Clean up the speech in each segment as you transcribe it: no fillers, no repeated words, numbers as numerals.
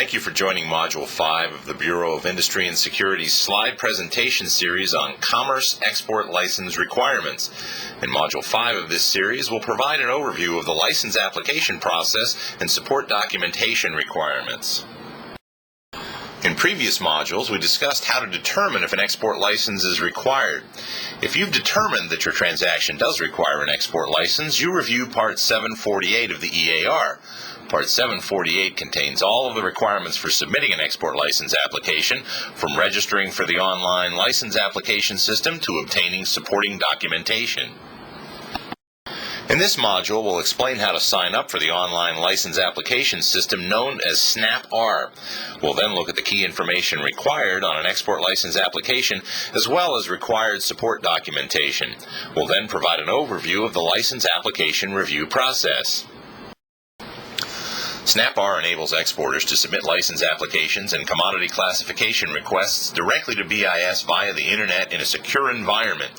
Thank you for joining Module 5 of the Bureau of Industry and Security's slide presentation series on Commerce Export License Requirements. In Module 5 of this series, we'll provide an overview of the license application process and support documentation requirements. In previous modules, we discussed how to determine if an export license is required. If you've determined that your transaction does require an export license, you review Part 748 of the EAR. Part 748 contains all of the requirements for submitting an export license application, from registering for the online license application system to obtaining supporting documentation. In this module, we'll explain how to sign up for the online license application system known as SnapR. We'll then look at the key information required on an export license application, as well as required support documentation. We'll then provide an overview of the license application review process. SnapR enables exporters to submit license applications and commodity classification requests directly to BIS via the Internet in a secure environment.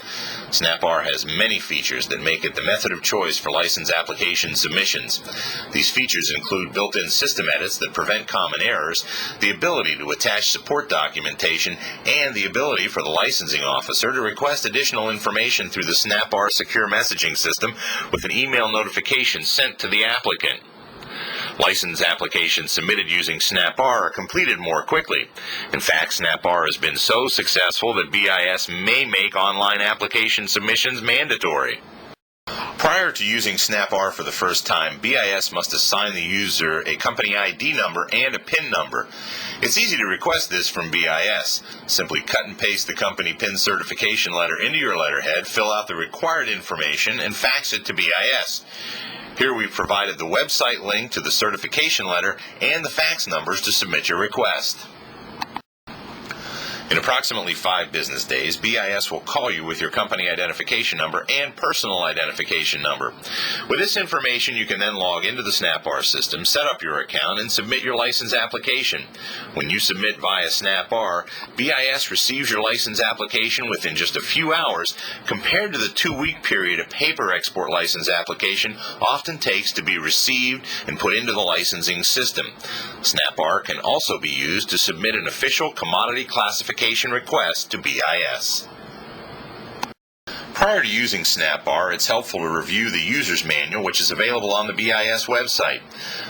SnapR has many features that make it the method of choice for license application submissions. These features include built-in system edits that prevent common errors, the ability to attach support documentation, and the ability for the licensing officer to request additional information through the SnapR secure messaging system with an email notification sent to the applicant. License applications submitted using SnapR are completed more quickly. In fact, SnapR has been so successful that BIS may make online application submissions mandatory. Prior to using SnapR for the first time, BIS must assign the user a company ID number and a PIN number. It's easy to request this from BIS. Simply cut and paste the company PIN certification letter into your letterhead, fill out the required information, and fax it to BIS. Here we've provided the website link to the certification letter and the fax numbers to submit your request. In approximately 5 business days, BIS will call you with your company identification number and personal identification number. With this information, you can then log into the SnapR system, set up your account, and submit your license application. When you submit via SnapR, BIS receives your license application within just a few hours, compared to the 2-week period a paper export license application often takes to be received and put into the licensing system. SnapR can also be used to submit an official commodity classification request to BIS. Prior to using SnapR, it's helpful to review the user's manual, which is available on the BIS website.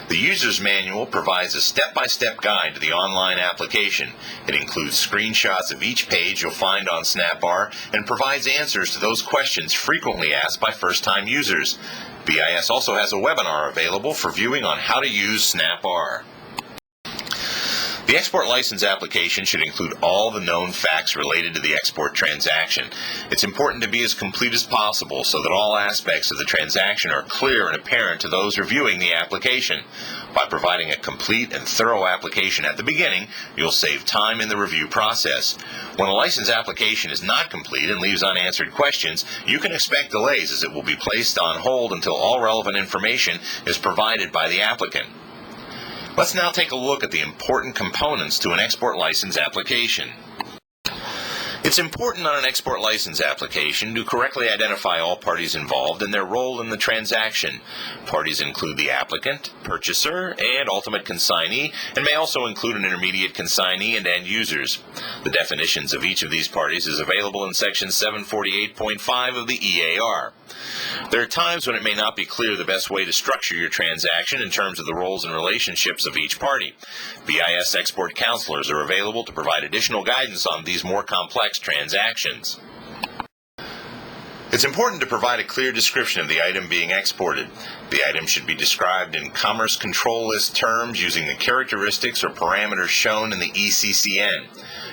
The user's manual provides a step-by-step guide to the online application. It includes screenshots of each page you'll find on SnapR and provides answers to those questions frequently asked by first-time users. BIS also has a webinar available for viewing on how to use SnapR. The export license application should include all the known facts related to the export transaction. It's important to be as complete as possible so that all aspects of the transaction are clear and apparent to those reviewing the application. By providing a complete and thorough application at the beginning, you'll save time in the review process. When a license application is not complete and leaves unanswered questions, you can expect delays as it will be placed on hold until all relevant information is provided by the applicant. Let's now take a look at the important components to an export license application. It's important on an export license application to correctly identify all parties involved and their role in the transaction. Parties include the applicant, purchaser, and ultimate consignee, and may also include an intermediate consignee and end users. The definitions of each of these parties is available in Section 748.5 of the EAR. There are times when it may not be clear the best way to structure your transaction in terms of the roles and relationships of each party. BIS export counselors are available to provide additional guidance on these more complex transactions. It's important to provide a clear description of the item being exported. The item should be described in Commerce Control List terms using the characteristics or parameters shown in the ECCN.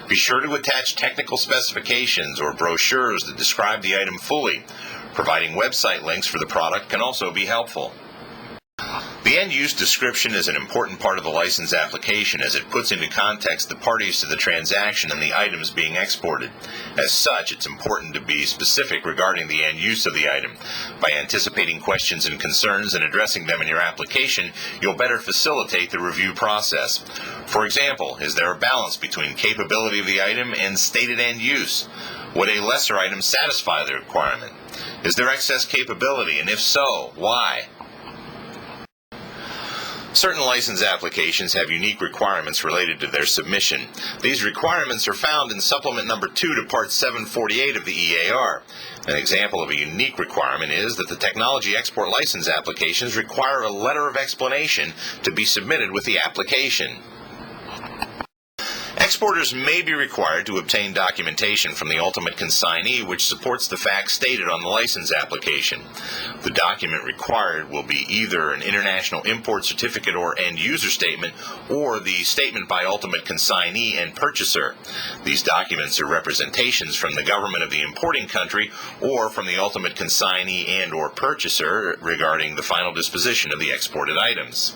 Be sure to attach technical specifications or brochures that describe the item fully. Providing website links for the product can also be helpful. The end-use description is an important part of the license application as it puts into context the parties to the transaction and the items being exported. As such, it's important to be specific regarding the end use of the item. By anticipating questions and concerns and addressing them in your application, you'll better facilitate the review process. For example, is there a balance between capability of the item and stated end use? Would a lesser item satisfy the requirement? Is there excess capability, and if so, why? Certain license applications have unique requirements related to their submission. These requirements are found in Supplement Number 2 to Part 748 of the EAR. An example of a unique requirement is that the technology export license applications require a letter of explanation to be submitted with the application. Exporters may be required to obtain documentation from the ultimate consignee which supports the facts stated on the license application. The document required will be either an international import certificate or end-user statement, or the statement by ultimate consignee and purchaser. These documents are representations from the government of the importing country or from the ultimate consignee and or purchaser regarding the final disposition of the exported items.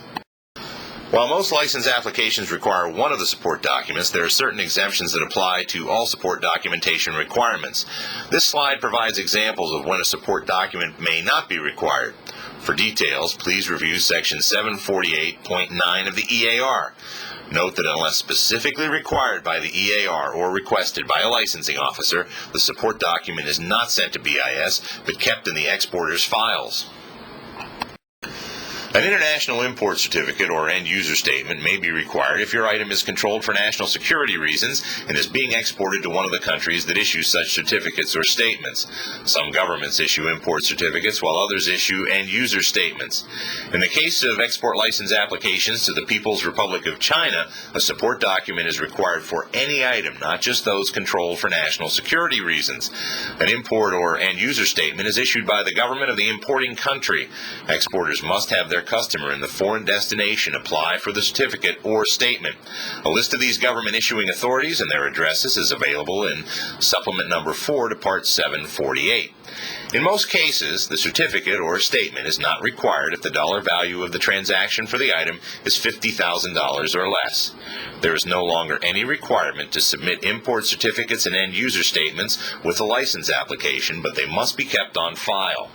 While most license applications require one of the support documents, there are certain exemptions that apply to all support documentation requirements. This slide provides examples of when a support document may not be required. For details, please review Section 748.9 of the EAR. Note that unless specifically required by the EAR or requested by a licensing officer, the support document is not sent to BIS, but kept in the exporter's files. An international import certificate or end-user statement may be required if your item is controlled for national security reasons and is being exported to one of the countries that issue such certificates or statements. Some governments issue import certificates while others issue end-user statements. In the case of export license applications to the People's Republic of China, a support document is required for any item, not just those controlled for national security reasons. An import or end-user statement is issued by the government of the importing country. Exporters must have their customer in the foreign destination apply for the certificate or statement. A list of these government issuing authorities and their addresses is available in Supplement Number 4 to Part 748. In most cases, the certificate or statement is not required if the dollar value of the transaction for the item is $50,000 or less. There is no longer any requirement to submit import certificates and end-user statements with the license application, but they must be kept on file.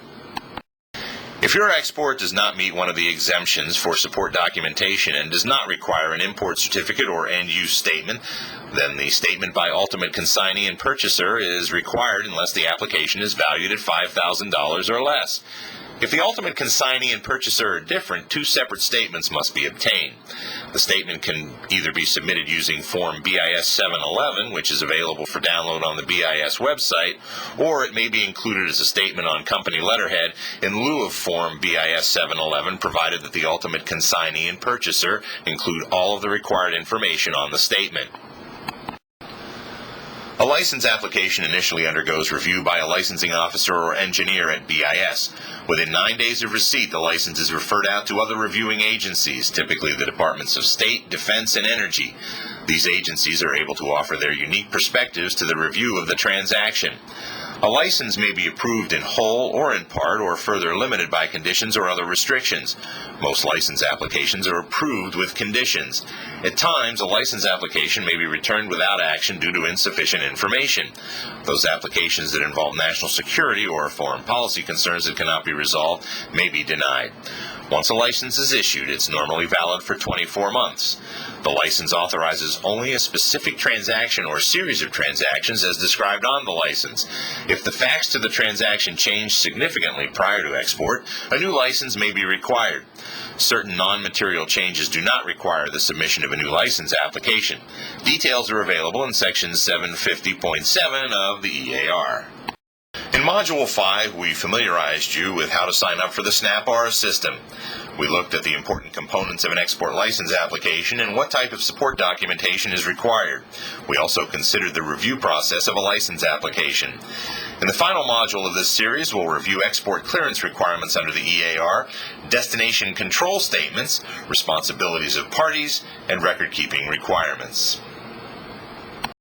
If your export does not meet one of the exemptions for support documentation and does not require an import certificate or end-use statement, then the statement by ultimate consignee and purchaser is required unless the application is valued at $5,000 or less. If the ultimate consignee and purchaser are different, two separate statements must be obtained. The statement can either be submitted using Form BIS 711, which is available for download on the BIS website, or it may be included as a statement on company letterhead in lieu of Form BIS 711, provided that the ultimate consignee and purchaser include all of the required information on the statement. A license application initially undergoes review by a licensing officer or engineer at BIS. Within 9 days of receipt, the license is referred out to other reviewing agencies, typically the Departments of State, Defense, and Energy. These agencies are able to offer their unique perspectives to the review of the transaction. A license may be approved in whole or in part, or further limited by conditions or other restrictions. Most license applications are approved with conditions. At times, a license application may be returned without action due to insufficient information. Those applications that involve national security or foreign policy concerns that cannot be resolved may be denied. Once a license is issued, it's normally valid for 24 months. The license authorizes only a specific transaction or series of transactions as described on the license. If the facts to the transaction change significantly prior to export, a new license may be required. Certain non-material changes do not require the submission of a new license application. Details are available in Section 750.7 of the EAR. In Module 5, we familiarized you with how to sign up for the SNAP-R system. We looked at the important components of an export license application and what type of support documentation is required. We also considered the review process of a license application. In the final module of this series, we'll review export clearance requirements under the EAR, destination control statements, responsibilities of parties, and record-keeping requirements.